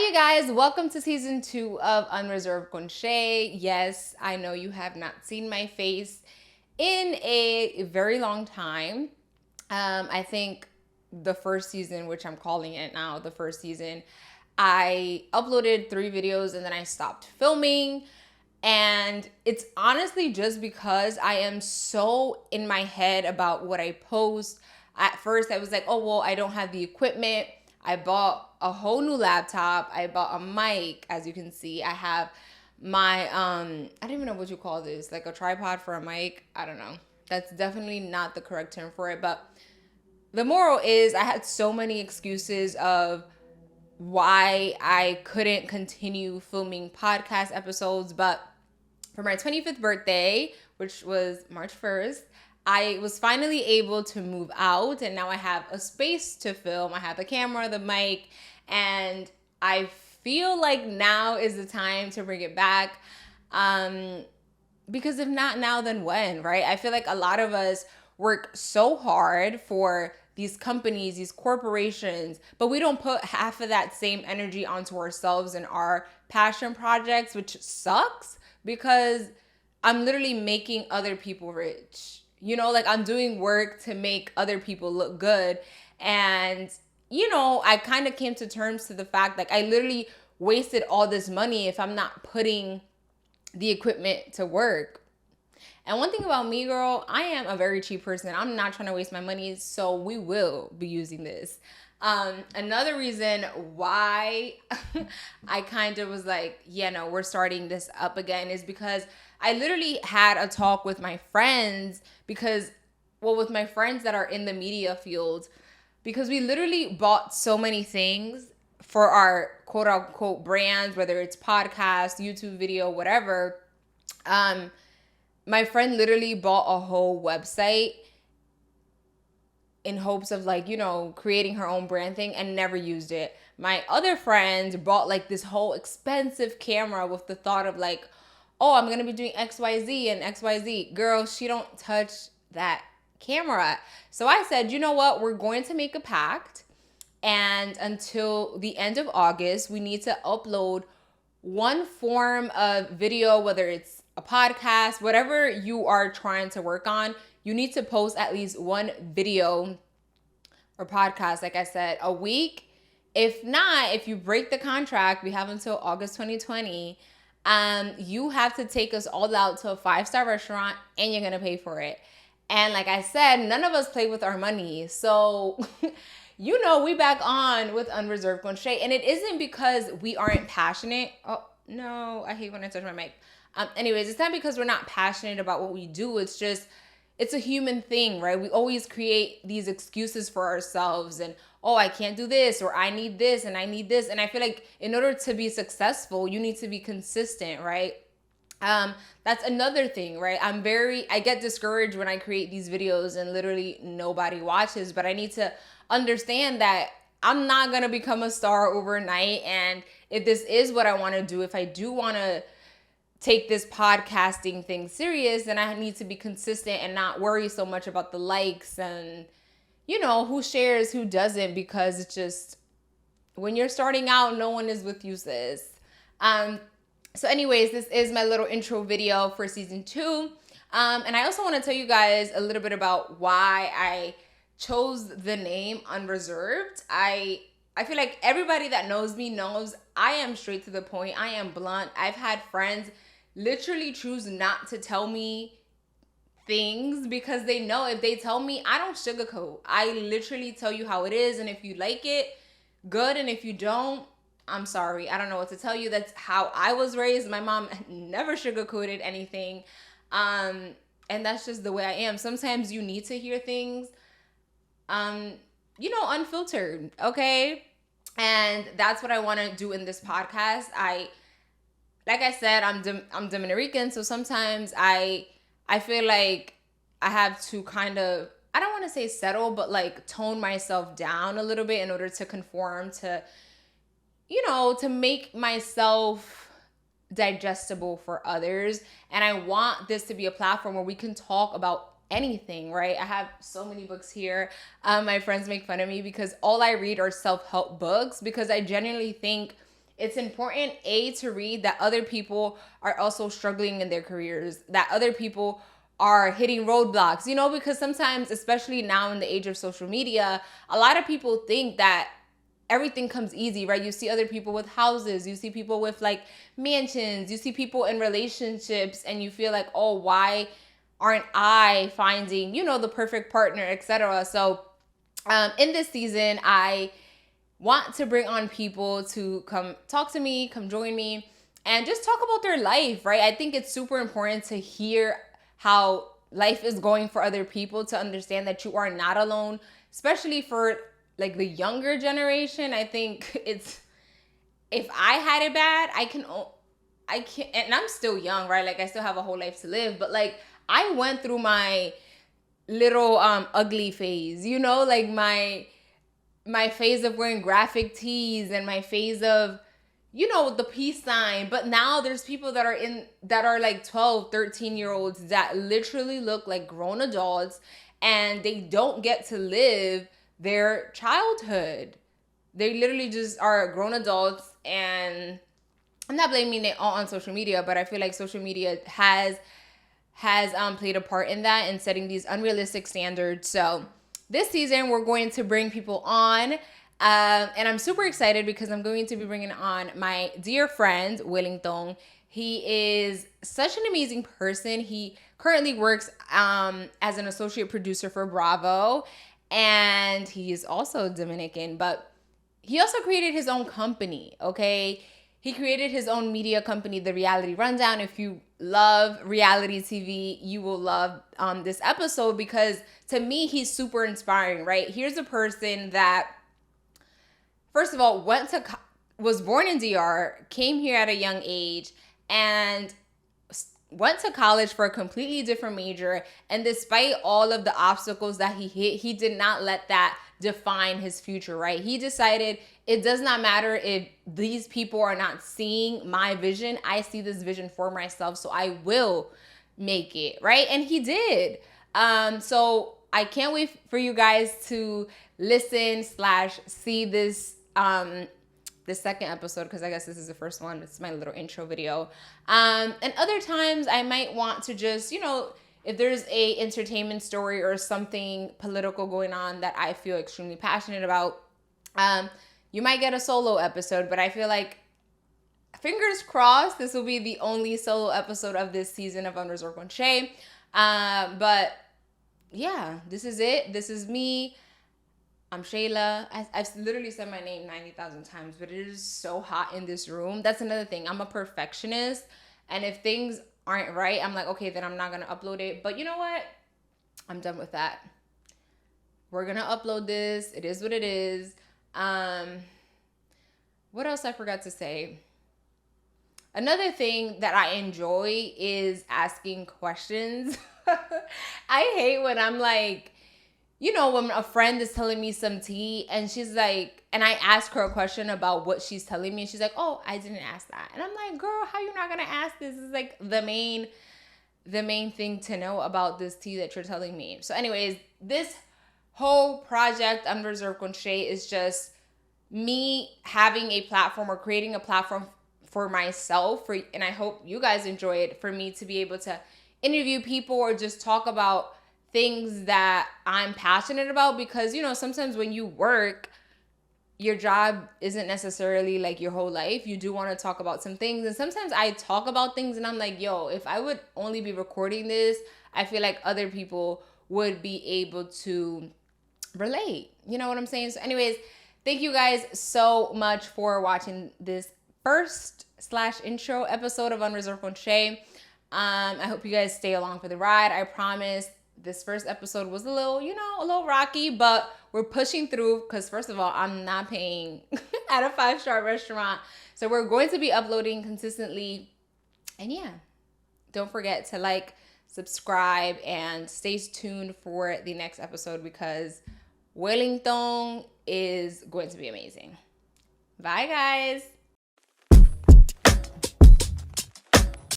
you guys, welcome to season 2 of Unreserved con Shey. Yes, I know you have not seen my face in a very long time. I think the first season, which I'm calling it now, the first season, I uploaded 3 videos and then I stopped filming. And it's honestly just because I am so in my head about what I post. At first, I was like, oh, well, I don't have the equipment. I bought a whole new laptop. I bought a mic, as you can see. I have my, I don't even know what you call this, like a tripod for a mic. I don't know. That's definitely not the correct term for it. But the moral is, I had so many excuses of why I couldn't continue filming podcast episodes. But for my 25th birthday, which was March 1st, I was finally able to move out, and now I have a space to film. I have the camera, the mic, and I feel like now is the time to bring it back. Because if not now, then when, right? I feel like a lot of us work so hard for these companies, these corporations, but we don't put half of that same energy onto ourselves and our passion projects, which sucks because I'm literally making other people rich. You know, like I'm doing work to make other people look good. And, I kind of came to terms to the fact like I literally wasted all this money if I'm not putting the equipment to work. And one thing about me, girl, I am a very cheap person. I'm not trying to waste my money, so we will be using this. Another reason why I kind of was like, yeah, no, we're starting this up again is because I literally had a talk with my friends with my friends that are in the media field, because we literally bought so many things for our quote unquote brands, whether it's podcast, YouTube video, whatever. My friend literally bought a whole website in hopes of creating her own brand thing and never used it. My other friend bought like this whole expensive camera with the thought of like, oh, I'm going to be doing XYZ and XYZ. Girl, she don't touch that camera. So I said, you know what? We're going to make a pact. And until the end of August, we need to upload one form of video, whether it's a podcast, whatever you are trying to work on, you need to post at least one video or podcast, like I said, a week. If not, if you break the contract, we have until August 2020, you have to take us all out to a 5-star restaurant and you're going to pay for it. And like I said, none of us play with our money. So, we back on with Unreserved con Shey. And it isn't because we aren't passionate. Oh, no, I hate when I touch my mic. Anyways, it's not because we're not passionate about what we do. It's just, it's a human thing, right? We always create these excuses for ourselves and, oh, I can't do this, or I need this and I need this. And I feel like in order to be successful, you need to be consistent, right? That's another thing, right? I get discouraged when I create these videos and literally nobody watches, but I need to understand that I'm not going to become a star overnight. And if this is what I want to do, if I do want to take this podcasting thing serious, then I need to be consistent and not worry so much about the likes and, who shares, who doesn't, because it's just, when you're starting out, no one is with you, sis. So anyways, this is my little intro video for season 2. And I also want to tell you guys a little bit about why I chose the name Unreserved. I feel like everybody that knows me knows I am straight to the point. I am blunt. I've had friends literally choose not to tell me things because they know if they tell me, I don't sugarcoat. I literally tell you how it is. And if you like it, good. And if you don't, I'm sorry. I don't know what to tell you. That's how I was raised. My mom never sugarcoated anything. And that's just the way I am. Sometimes you need to hear things, unfiltered. Okay. And that's what I want to do in this podcast. Like I said, I'm Dominican Rican, so sometimes I feel like I have to kind of, I don't want to say settle, but like tone myself down a little bit in order to conform to, to make myself digestible for others. And I want this to be a platform where we can talk about anything, right? I have so many books here. My friends make fun of me because all I read are self-help books, because I genuinely think it's important, to read that other people are also struggling in their careers, that other people are hitting roadblocks, because sometimes, especially now in the age of social media, a lot of people think that everything comes easy, right? You see other people with houses, you see people with like mansions, you see people in relationships, and you feel like, oh, why aren't I finding, the perfect partner, etc. So in this season, I want to bring on people to come talk to me, come join me, and just talk about their life, right? I think it's super important to hear how life is going for other people, to understand that you are not alone, especially for like the younger generation. I think if I had it bad, I can't, and I'm still young, right? Like I still have a whole life to live, but like I went through my little ugly phase, like my phase of wearing graphic tees and my phase of the peace sign. But now there's people that are like 12, 13-year-olds that literally look like grown adults, and they don't get to live their childhood. They literally just are grown adults, and I'm not blaming it all on social media, but I feel like social media has played a part in that, in setting these unrealistic standards. So this season, we're going to bring people on, and I'm super excited because I'm going to be bringing on my dear friend, Wellington. He is such an amazing person. He currently works as an associate producer for Bravo, and he is also Dominican, but he also created his own company, okay? He created his own media company, The Reality Rundown. If you love reality TV, you will love this episode, because to me, he's super inspiring, right? Here's a person that, first of all, was born in DR, came here at a young age, and went to college for a completely different major. And despite all of the obstacles that he hit, he did not let that define his future, right? He decided, it does not matter if these people are not seeing my vision. I see this vision for myself, so I will make it, right? And he did. So I can't wait for you guys to listen / see this the second episode, because I guess this is the first one. It's my little intro video. And other times I might want to just, if there's a entertainment story or something political going on that I feel extremely passionate about, you might get a solo episode. But I feel like, fingers crossed, this will be the only solo episode of this season of Unreserved with Shey. But yeah, this is it. This is me. I'm Shayla. I've literally said my name 90,000 times, but it is so hot in this room. That's another thing. I'm a perfectionist. And if things aren't right, I'm like, okay, then I'm not going to upload it. But you know what? I'm done with that. We're going to upload this. It is what it is. What else I forgot to say? Another thing that I enjoy is asking questions. I hate when I'm like, when a friend is telling me some tea and she's like, and I ask her a question about what she's telling me, and she's like, oh, I didn't ask that. And I'm like, girl, how you not gonna ask this? This is like the main thing to know about this tea that you're telling me. So anyways, this whole project, Unreserved with Shey, is just me having a platform, or creating a platform for myself, and I hope you guys enjoy it, for me to be able to interview people or just talk about things that I'm passionate about. Because, sometimes when you work, your job isn't necessarily like your whole life. You do want to talk about some things. And sometimes I talk about things and I'm like, yo, if I would only be recording this, I feel like other people would be able to relate. You know what I'm saying? So anyways, thank you guys so much for watching this first / intro episode of Unreserved with Shey. I hope you guys stay along for the ride. I promise this first episode was a little rocky, but we're pushing through, because first of all, I'm not paying at a 5-star restaurant. So we're going to be uploading consistently. And yeah, don't forget to like, subscribe, and stay tuned for the next episode, because Wellington is going to be amazing. Bye, guys.